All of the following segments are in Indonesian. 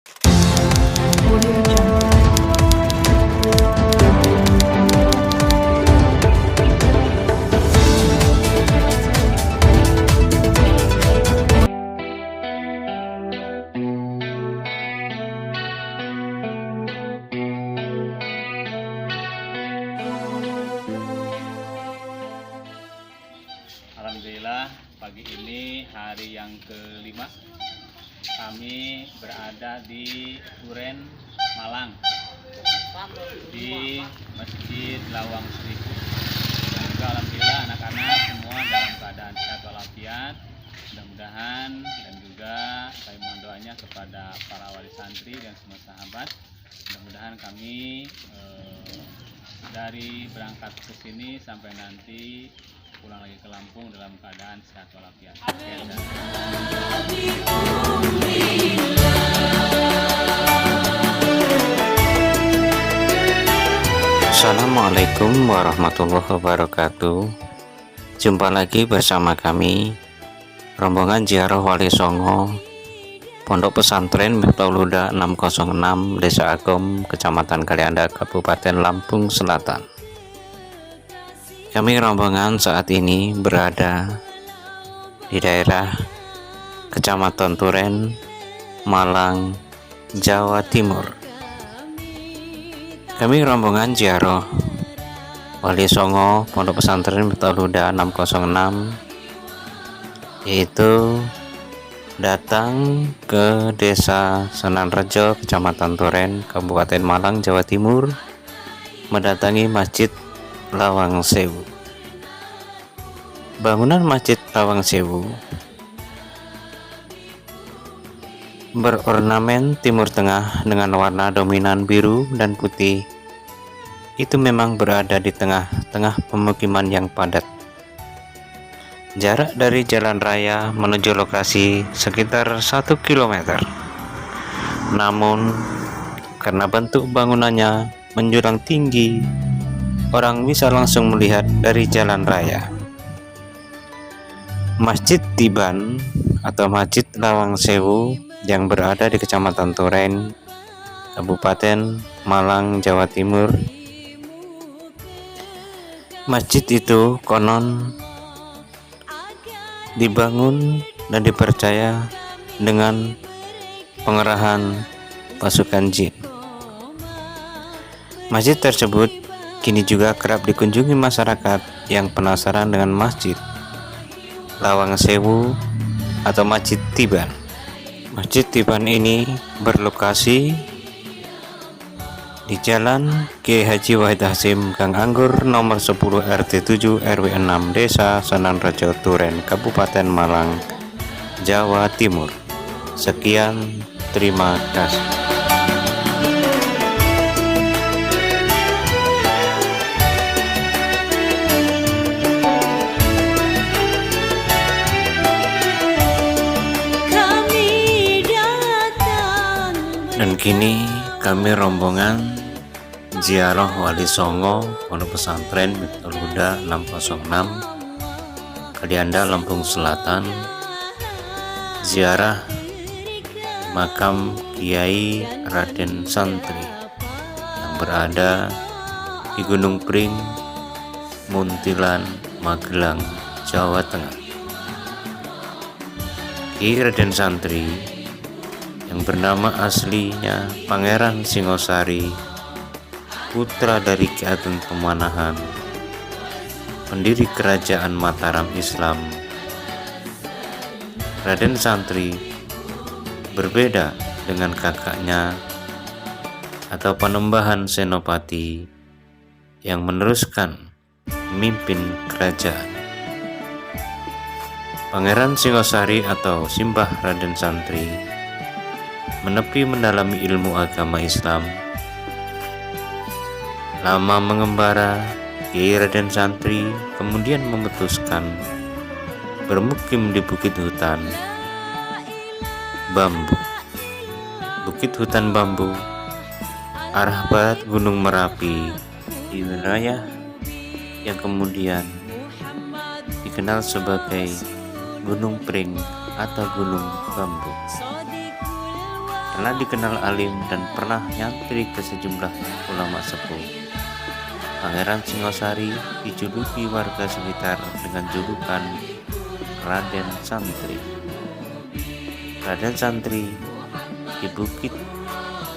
Audio Jungle. Alhamdulillah, pagi ini hari yang kelima kami berada di Duren, Malang, di Masjid Lawang Seribu. Dan juga alhamdulillah anak-anak semua dalam keadaan sehat walafiat. Mudah-mudahan, dan juga saya mohon doanya kepada para wali santri dan semua sahabat. Mudah-mudahan kami dari berangkat ke sini sampai nanti pulang lagi ke Lampung dalam keadaan sehat walafiat. Assalamualaikum warahmatullahi wabarakatuh. Jumpa lagi bersama kami, rombongan ziarah Wali Songo, Pondok Pesantren Miftahul Huda 606, Desa Agom, Kecamatan Kalianda, Kabupaten Lampung Selatan. Kami rombongan saat ini berada di daerah Kecamatan Duren, Malang, Jawa Timur. Kami rombongan ziarah Wali Songo Pondok Pesantren Miftahul Huda 606, yaitu datang ke Desa Senanrejo, Kecamatan Duren, Kabupaten Malang, Jawa Timur, mendatangi Masjid Lawang Sewu. Bangunan Masjid Lawang Sewu berornamen Timur Tengah dengan warna dominan biru dan putih. Itu memang berada di tengah-tengah pemukiman yang padat. Jarak dari jalan raya menuju lokasi sekitar 1 km. Namun karena bentuk bangunannya menjulang tinggi, orang bisa langsung melihat dari jalan raya. Masjid Tiban atau Masjid Lawang Sewu yang berada di Kecamatan Duren, Kabupaten Malang, Jawa Timur. Masjid itu konon dibangun dan dipercaya dengan pengerahan pasukan jin. Masjid tersebut kini juga kerap dikunjungi masyarakat yang penasaran dengan Masjid Lawang Sewu atau Masjid Tiban. Masjid Tiban ini berlokasi di Jalan Kiai Haji Wahid Hasyim Gang Anggur nomor 10 RT 7 RW 6 Desa Senanrejo Duren, Kabupaten Malang, Jawa Timur. Sekian, terima kasih. Dan kini kami rombongan ziarah Wali Songo Pondok Pesantren Miftahul Huda 606, Kalianda, Lampung Selatan, ziarah makam Kiai Raden Santri yang berada di Gunung Pring, Muntilan, Magelang, Jawa Tengah. Kiai Raden Santri yang bernama aslinya Pangeran Singosari, putra dari Ki Ageng Pemanahan, pendiri Kerajaan Mataram Islam. Raden Santri berbeda dengan kakaknya atau Panembahan Senopati yang meneruskan memimpin kerajaan. Pangeran Singosari atau Simbah Raden Santri menepi mendalami ilmu agama Islam. Lama mengembara, Kiai Raden Santri kemudian memutuskan bermukim di Bukit Hutan Bambu. Bukit Hutan Bambu, arah barat Gunung Merapi, di wilayah yang kemudian dikenal sebagai Gunung Pring atau Gunung Bambu. telah dikenal alim dan pernah nyantri ke sejumlah ulama sepuh. Pangeran Singosari dijuluki warga sekitar dengan julukan Raden Santri. Raden Santri di bukit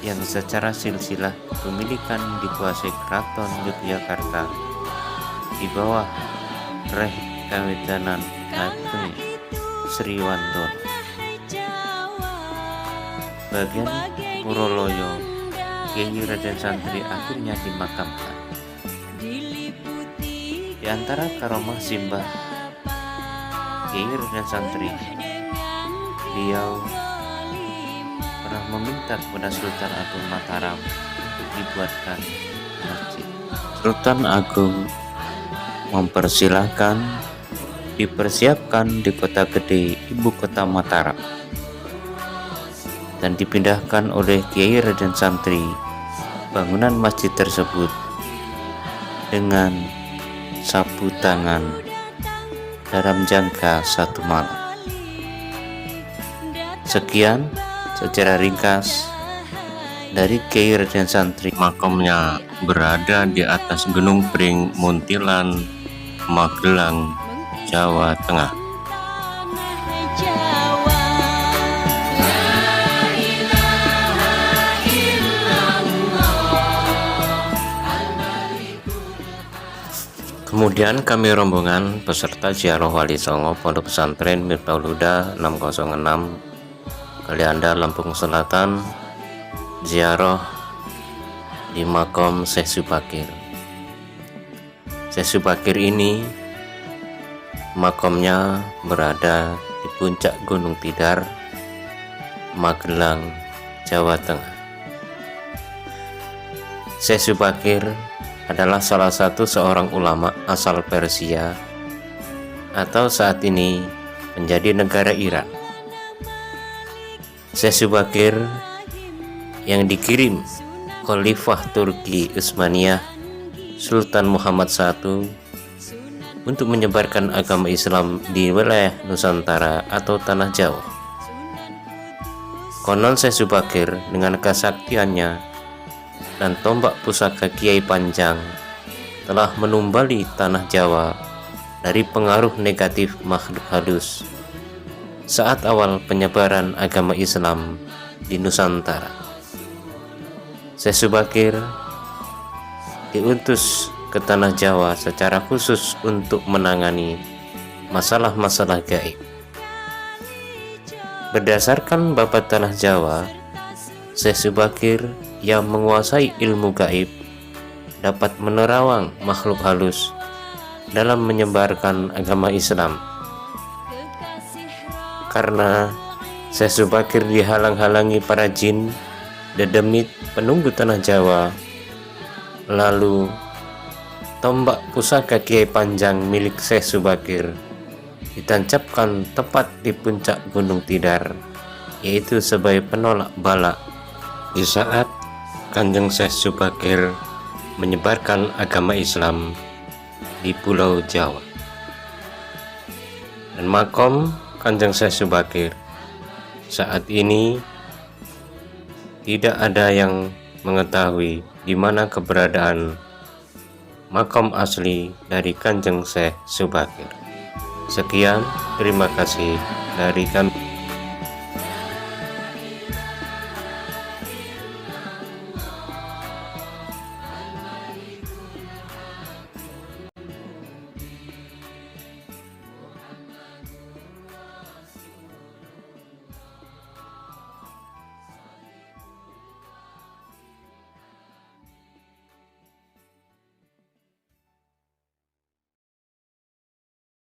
yang secara silsilah pemilikan dikuasai Keraton Yogyakarta di bawah Reh Kawedanan Ade Sriwandono. Bagian Puroloyo, Kiai Raden Santri akhirnya dimakamkan. Di antara karomah simbah Kiai Raden Santri, beliau pernah meminta kepada Sultan Agung Mataram untuk dibuatkan masjid. Sultan Agung mempersilahkan dipersiapkan di kota gede ibu kota Mataram dan dipindahkan oleh Kiai Raden Santri bangunan masjid tersebut dengan sapu tangan dalam jangka 1 malam. Sekian secara ringkas dari Kiai Raden Santri. Makamnya berada di atas Gunung Pring, Muntilan, Magelang, Jawa Tengah. Kemudian kami rombongan peserta ziarah Wali Songo Pondok Pesantren Miftahul Huda 606 Kalianda, Lampung Selatan, ziarah di makam Syekh Subakir. Syekh Subakir ini makamnya berada di puncak Gunung Tidar, Magelang, Jawa Tengah. Syekh Subakir adalah salah satu seorang ulama asal Persia atau saat ini menjadi negara Iran. Syekh Subakir yang dikirim Khalifah Turki Utsmaniyah Sultan Muhammad I untuk menyebarkan agama Islam di wilayah Nusantara atau Tanah Jawa. Konon Syekh Subakir dengan kesaktiannya dan tombak pusaka Kiai Panjang telah menumbali Tanah Jawa dari pengaruh negatif makhluk halus saat awal penyebaran agama Islam di Nusantara. Syekh Subakir diutus ke Tanah Jawa secara khusus untuk menangani masalah-masalah gaib. Berdasarkan babat Tanah Jawa, Syekh Subakir yang menguasai ilmu gaib dapat menerawang makhluk halus dalam menyebarkan agama Islam. Karena Syekh Subakir dihalang-halangi para jin dedemit penunggu Tanah Jawa, lalu tombak pusaka Kiai Panjang milik Syekh Subakir ditancapkan tepat di puncak Gunung Tidar, yaitu sebagai penolak bala di saat Kanjeng Syekh Subakir menyebarkan agama Islam di Pulau Jawa. Dan makom Kanjeng Syekh Subakir saat ini tidak ada yang mengetahui di mana keberadaan makam asli dari Kanjeng Syekh Subakir. Sekian, terima kasih dari kami.